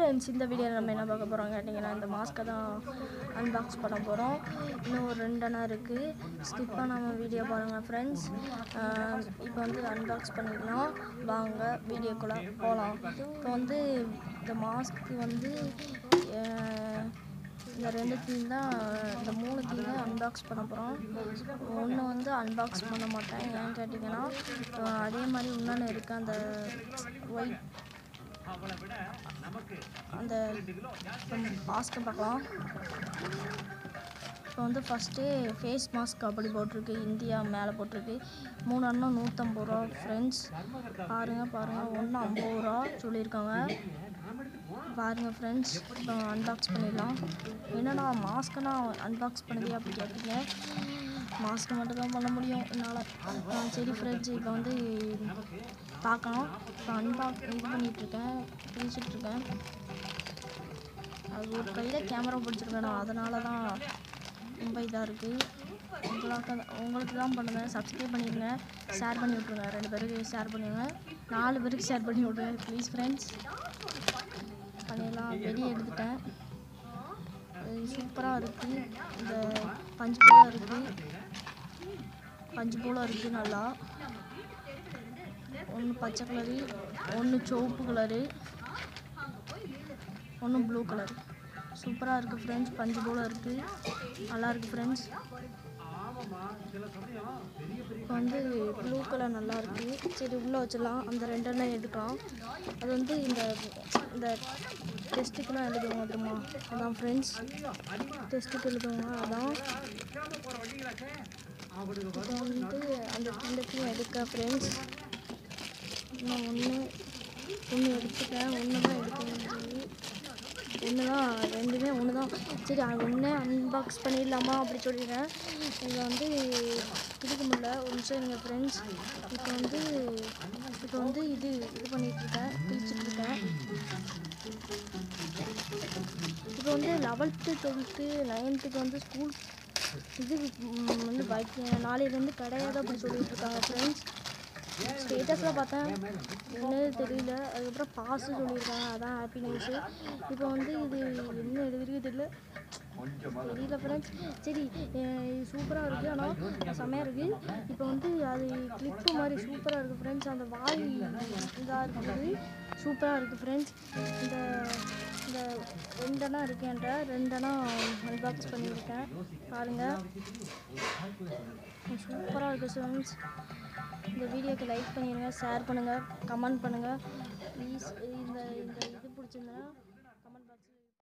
Friends, இந்த வீடியோவில் நம்ம என்ன பார்க்க போகிறோம் கேட்டிங்கன்னா, இந்த மாஸ்க்கை தான் அன்பாக்ஸ் பண்ண போகிறோம். இன்னும் ஒரு 2 அண்ணா இருக்குது. ஸ்கிப் பண்ணாமல் வீடியோ பாருங்கள் ஃப்ரெண்ட்ஸ். இப்போ வந்து அன்பாக்ஸ் பண்ணிக்கலாம். வாங்க வீடியோக்குள்ளே போகலாம். இப்போ வந்து இந்த மாஸ்க்கு வந்து இந்த 2 தீம் தான், இந்த 3 தீமை அன்பாக்ஸ் பண்ண போகிறோம். ஒன்று வந்து அன்பாக்ஸ் பண்ண மாட்டேன், ஏன்னு கேட்டிங்கன்னா அதே மாதிரி இன்னொன்று இருக்குது. அந்த ஒயிட் அந்த மாஸ்க்கை பார்க்கலாம். இப்போ வந்து ஃபஸ்ட்டு ஃபேஸ் மாஸ்க் அப்படி போட்டிருக்கு, இந்தியா மேலே போட்டிருக்கு. 3 அண்ணன் 150 ரூபா ஃப்ரெண்ட்ஸ். பாருங்கள் ஒன்று 50 ரூபா சொல்லியிருக்காங்க. பாருங்கள் ஃப்ரெண்ட்ஸ், இப்போ அன்பாக்ஸ் பண்ணிடலாம். என்னடா மாஸ்க்குன்னா அன்பாக்ஸ் பண்ணதே அப்படி கேட்பீங்க. மாஸ்க்கு மட்டும் தான் பண்ண முடியும் என்னால். சரி ஃப்ரெண்ட்ஸ், இப்போ வந்து பார்க்கலாம். இப்போ இது பண்ணிகிட்ருக்கேன், பிரிச்சுட்ருக்கேன். அது ஒரு கையில் கேமரா பிடிச்சிருக்கேன், அதனால தான் ரொம்ப இதாக இருக்குது. உங்களுக்கு தான் பண்ணுவேன். சப்ஸ்கிரைப் பண்ணிடுங்க, ஷேர் பண்ணி விட்ருங்க. 2 பேருக்கு ஷேர் பண்ணிடுங்க, 4 பேருக்கு ஷேர் பண்ணி விட்ருங்க ப்ளீஸ் ஃப்ரெண்ட்ஸ். பண்ணிடலாம். வெளியே எடுத்துட்டேன். சூப்பராக இருக்குது. இந்த பஞ்சு போல் இருக்குது நல்லா. ஒன்று பச்சை கலரு, ஒன்று சிவப்பு கலரு, ஒன்று ப்ளூ கலர். சூப்பராக இருக்குது ஃப்ரெண்ட்ஸ். பஞ்சு போல் இருக்குது, நல்லா இருக்குது ஃப்ரெண்ட்ஸ். இப்போ வந்து ப்ளூ கலர் நல்லா இருக்குது. சரி உள்ளே வச்சிடலாம். அந்த 2 எண்ணெய் எடுக்கலாம். அது வந்து இந்த டெஸ்ட்டுக்குலாம் எழுதுவோம் தெரியுமா, அதான் ஃப்ரெண்ட்ஸ். டெஸ்ட்டுக்கு எழுதுவோங்க, அதான். இப்போ வந்து அந்த 2 எடுக்க ஃப்ரெண்ட்ஸ். நான் ஒன்று எடுத்துட்டேன். ஒன்று தான் எடுக்க வேண்டியது. ரெண்டுமே ஒன்று தான். சரி, அது ஒன்றே அன்பாக்ஸ் பண்ணிடலாமா அப்படி சொல்லிடுறேன். இதில் வந்து பிடிக்க முடியல. ஒரு நிமிஷம் இருங்க ஃப்ரெண்ட்ஸ். இப்போ வந்து இது பண்ணிகிட்ருக்கேன், பிரிச்சுட்ருக்கேன். இப்போ வந்து 11th 12th 9th வந்து ஸ்கூல் இது வந்து நாளையிலேருந்து கிடையாது அப்படி சொல்லிட்டு இருக்காங்க ஃப்ரெண்ட்ஸ். ஸ்டேட்டஸில் பார்த்தேன், என்னது தெரியல. அதுக்கப்புறம் பாஸு சொல்லியிருக்காங்க, அதான் ஹாப்பி நியூஸு. இப்போ வந்து இது என்ன எழுதிருக்கு தெரியல ஃப்ரெண்ட்ஸ். சரி, சூப்பராக இருக்குது, ஆனால் செம்மையாக இருக்குது. இப்போ வந்து அது கிளிப்பு மாதிரி சூப்பராக இருக்குது ஃப்ரெண்ட்ஸ். அந்த வாய் இதாக இருக்குது, சூப்பராக இருக்குது ஃப்ரெண்ட்ஸ். இந்த 2 அண்ணா இருக்குது என்கிட்ட. 2 அண்ணா அன்பாக்ஸ் பண்ணியிருக்கேன், பாருங்கள். சூப்பராக இருக்குது ஃப்ரெண்ட்ஸ். இந்த வீடியோக்கு லைக் பண்ணிடுங்க, ஷேர் பண்ணுங்கள், கமெண்ட் பண்ணுங்கள் ப்ளீஸ். இந்த